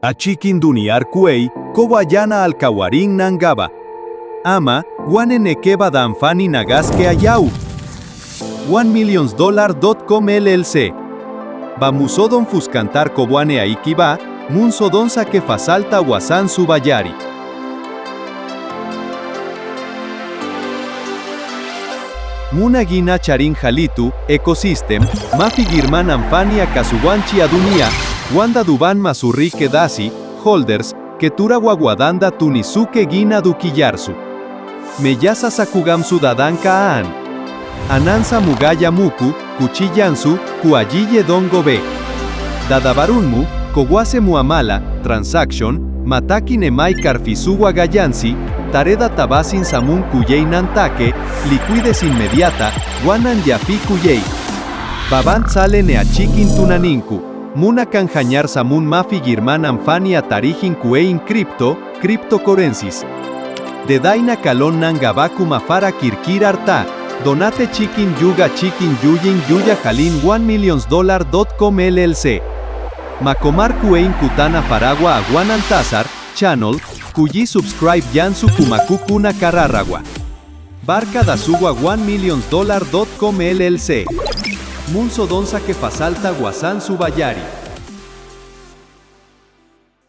Achikin duniar kuei, kowayana alkawarin nangaba. Ama, guane nekeba danfani nagaske ayau. $1,000,000.com LLC. Bamusodon fuscantar kobuane aikiba, munsodon que fasalta wasan subayari. Munagina charin halitu, ecosystem, mafigirman amfani akasuwanchi adunia, wanda duban masurrike dasi, holders, ketura waguadanda tunisuke gina dukiyarsu. Meyasa sakugam sudadanka aan. Anansa mugaya muku, kuchillansu, kuayiye dongobe. Dadabarunmu, kowase muamala, transaction, mataki nemai karfisuwa gayansi, tareda tabasin samun kuyei nantake, liquides inmediata, guanan yafi kuyei. Babant sale neachikin tunaninku, muna kanjañar samun mafi girman amfani atarijin kuein cryptocurrencies. De daina kalon nangabaku mafara kirkir arta, donate chikin yuyin yuya jalin $1,000,000.com LLC. Makomar kuein kutana faragua aguanan tazar, channel, kuyi subscribe yansu kumakukuna kararagua. Barca dasugua $1,000,000.com LLC. Munso donsa que fasalta guasan subayari.